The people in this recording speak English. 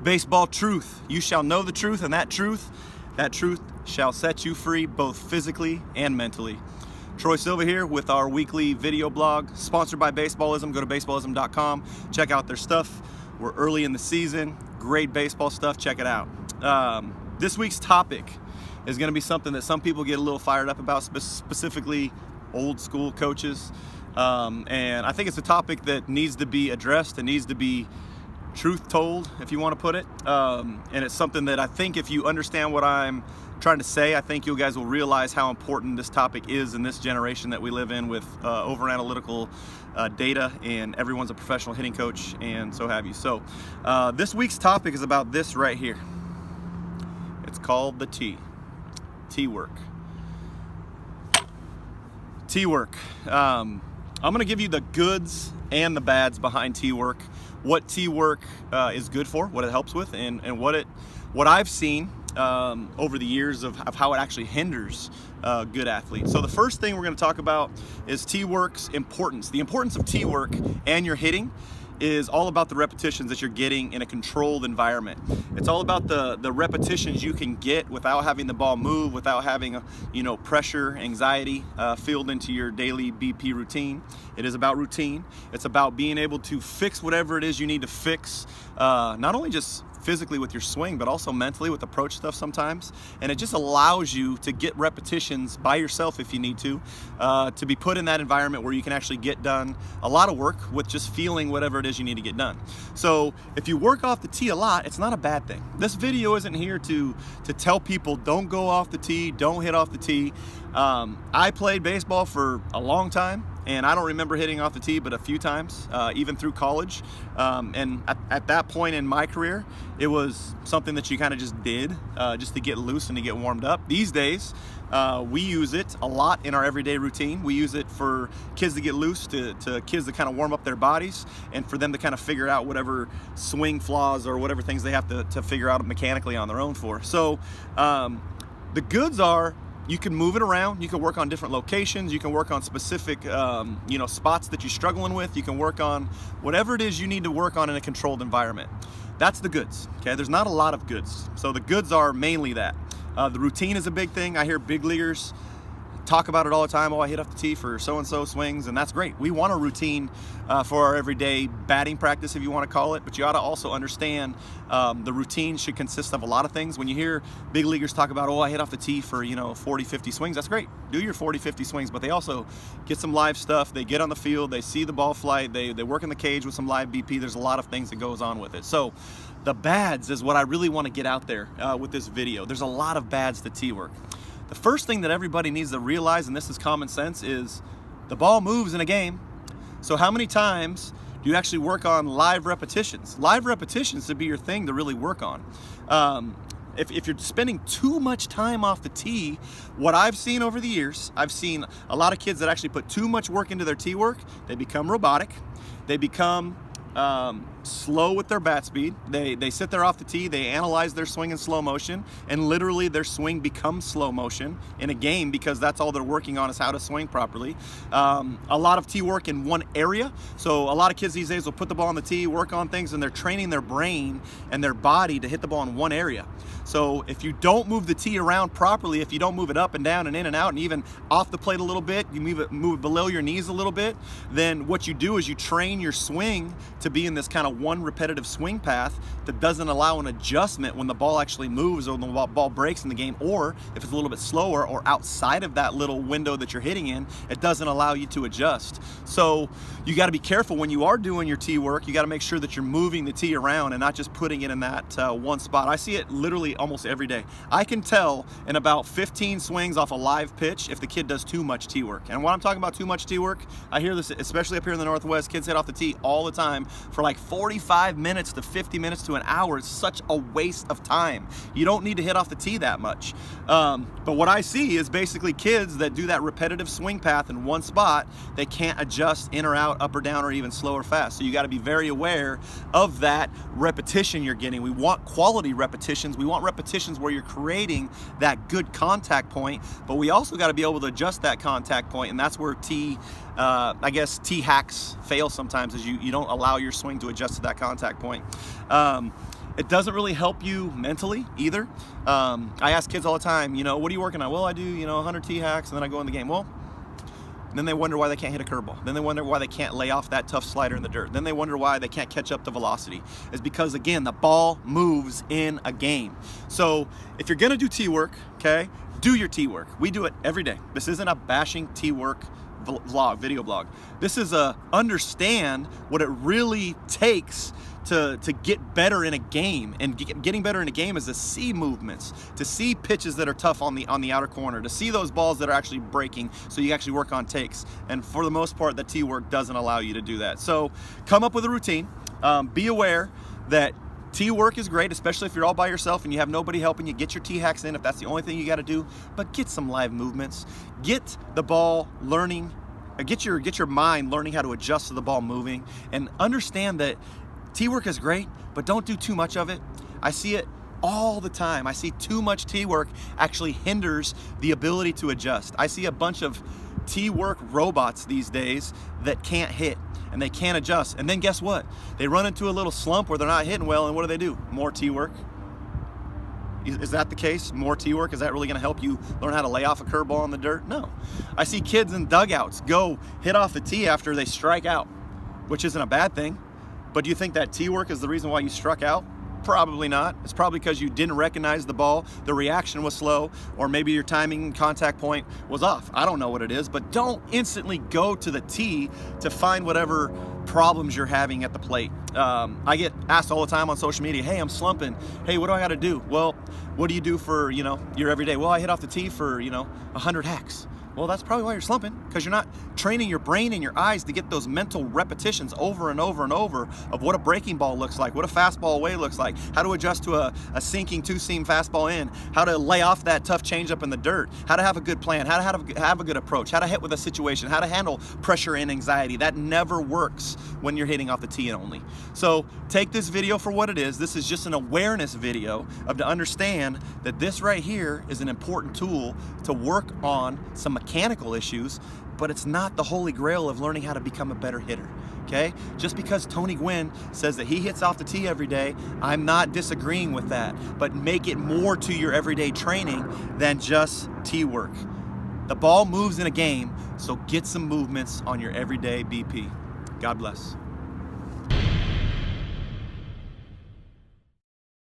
Baseball truth. You shall know the truth, and that truth shall set you free, both physically and mentally. Troy Silva here with our weekly video blog, sponsored by Baseballism. Go to baseballism.com. Check out their stuff. We're early in the season. Great baseball stuff. Check it out. This week's topic is going to be something that some people get a little fired up about, specifically old school coaches. And I think it's a topic that needs to be addressed and needs to be truth told, if you want to put it. And it's something that I think if you understand what I'm trying to say, I think you guys will realize how important this topic is in this generation that we live in with over-analytical data, and everyone's a professional hitting coach and so have you. So this week's topic is about this right here. It's called the T work. T work. I'm going to give you the goods and the bads behind T work, what T work is good for, what it helps with, and what I've seen over the years of how it actually hinders good athletes. So the first thing we're going to talk about is T work's importance. The importance of T work and your hitting is all about the repetitions that you're getting in a controlled environment. It's all about the repetitions you can get without having the ball move, without having pressure, anxiety filled into your daily BP routine. It is about routine. It's about being able to fix whatever it is you need to fix, not only just physically with your swing, but also mentally with approach stuff sometimes. And it just allows you to get repetitions by yourself if you need to be put in that environment where you can actually get done a lot of work with just feeling whatever it is you need to get done. So if you work off the tee a lot, it's not a bad thing. This video isn't here to tell people don't go off the tee, don't hit off the tee. I played baseball for a long time, and I don't remember hitting off the tee but a few times, even through college. And at that point in my career, it was something that you kind of just did just to get loose and to get warmed up. These days, we use it a lot in our everyday routine. We use it for kids to get loose, to kids to kind of warm up their bodies, and for them to kind of figure out whatever swing flaws or whatever things they have to figure out mechanically on their own for. So the goods are, you can move it around. You can work on different locations. You can work on specific, spots that you're struggling with. You can work on whatever it is you need to work on in a controlled environment. That's the goods, okay? There's not a lot of goods. So the goods are mainly that. The routine is a big thing. I hear big leaguers talk about it all the time. Oh, I hit off the tee for so-and-so swings, and that's great. We want a routine for our everyday batting practice, if you want to call it, but you ought to also understand the routine should consist of a lot of things. When you hear big leaguers talk about, oh, I hit off the tee for 40, 50 swings, that's great. Do your 40, 50 swings, but they also get some live stuff. They get on the field, they see the ball flight, they work in the cage with some live BP. There's a lot of things that goes on with it. So the bads is what I really want to get out there with this video. There's a lot of bads to T work. The first thing that everybody needs to realize, and this is common sense, is the ball moves in a game. So how many times do you actually work on live repetitions? Live repetitions should be your thing to really work on. If you're spending too much time off the tee, what I've seen over the years, I've seen a lot of kids that actually put too much work into their tee work. They become robotic. They become slow with their bat speed. They sit there off the tee, they analyze their swing in slow motion, and literally their swing becomes slow motion in a game because that's all they're working on is how to swing properly. A lot of tee work in one area. So a lot of kids these days will put the ball on the tee, work on things, and they're training their brain and their body to hit the ball in one area. So if you don't move the tee around properly, if you don't move it up and down and in and out and even off the plate a little bit, you move it below your knees a little bit, then what you do is you train your swing to be in this kind of one repetitive swing path that doesn't allow an adjustment when the ball actually moves or the ball breaks in the game, or if it's a little bit slower or outside of that little window that you're hitting in, it doesn't allow you to adjust. So you got to be careful when you are doing your tee work. You got to make sure that you're moving the tee around and not just putting it in that one spot. I see it literally almost every day. I can tell in about 15 swings off a live pitch if the kid does too much tee work. And when I'm talking about too much tee work, I hear this especially up here in the Northwest. Kids hit off the tee all the time for like 45 minutes to 50 minutes to an hour. It's such a waste of time. You don't need to hit off the tee that much. But what I see is basically kids that do that repetitive swing path in one spot, they can't adjust in or out, up or down, or even slow or fast. So you got to be very aware of that repetition you're getting. We want quality repetitions. We want repetitions where you're creating that good contact point, but we also got to be able to adjust that contact point, and that's where tee hacks fail sometimes, is you don't allow your swing to adjust to that contact point. It doesn't really help you mentally either. I ask kids all the time, what are you working on? Well, I do, 100 tee hacks, and then I go in the game. Well, then they wonder why they can't hit a curveball. Then they wonder why they can't lay off that tough slider in the dirt. Then they wonder why they can't catch up to velocity. It's because, again, the ball moves in a game. So if you're gonna do tee work, okay, do your tee work. We do it every day. This isn't a bashing tee work video blog. This is a understand what it really takes to get better in a game. And getting better in a game is to see movements, to see pitches that are tough on the outer corner, to see those balls that are actually breaking, so you actually work on takes. And for the most part, the tee work doesn't allow you to do that. So come up with a routine. Be aware that tee work is great, especially if you're all by yourself and you have nobody helping you. Get your tee hacks in if that's the only thing you got to do, but get some live movements. Get the ball learning, get your mind learning how to adjust to the ball moving, and understand that tee work is great, but don't do too much of it. I see it all the time. I see too much tee work actually hinders the ability to adjust. I see a bunch of tee work robots these days that can't hit and they can't adjust. And then guess what? They run into a little slump where they're not hitting well, and what do? More tee work. Is that the case? More tee work? Is that really going to help you learn how to lay off a curveball in the dirt? No. I see kids in dugouts go hit off the tee after they strike out, which isn't a bad thing. But do you think that tee work is the reason why you struck out? Probably not. It's probably because you didn't recognize the ball, the reaction was slow, or maybe your timing and contact point was off. I don't know what it is, but don't instantly go to the tee to find whatever problems you're having at the plate. I get asked all the time on social media, hey, I'm slumping. Hey, what do I got to do? Well, what do you do for, your everyday? Well, I hit off the tee for, 100 hacks. Well, that's probably why you're slumping, because you're not training your brain and your eyes to get those mental repetitions over and over and over of what a breaking ball looks like, what a fastball away looks like, how to adjust to a sinking two-seam fastball in, how to lay off that tough changeup in the dirt, how to have a good plan, how to have a good approach, how to hit with a situation, how to handle pressure and anxiety. That never works when you're hitting off the tee only. So take this video for what it is. This is just an awareness video to understand that this right here is an important tool to work on some mechanical issues, but it's not the holy grail of learning how to become a better hitter. Okay? Just because Tony Gwynn says that he hits off the tee every day, I'm not disagreeing with that, but make it more to your everyday training than just tee work. The ball moves in a game, so get some movements on your everyday BP. God bless.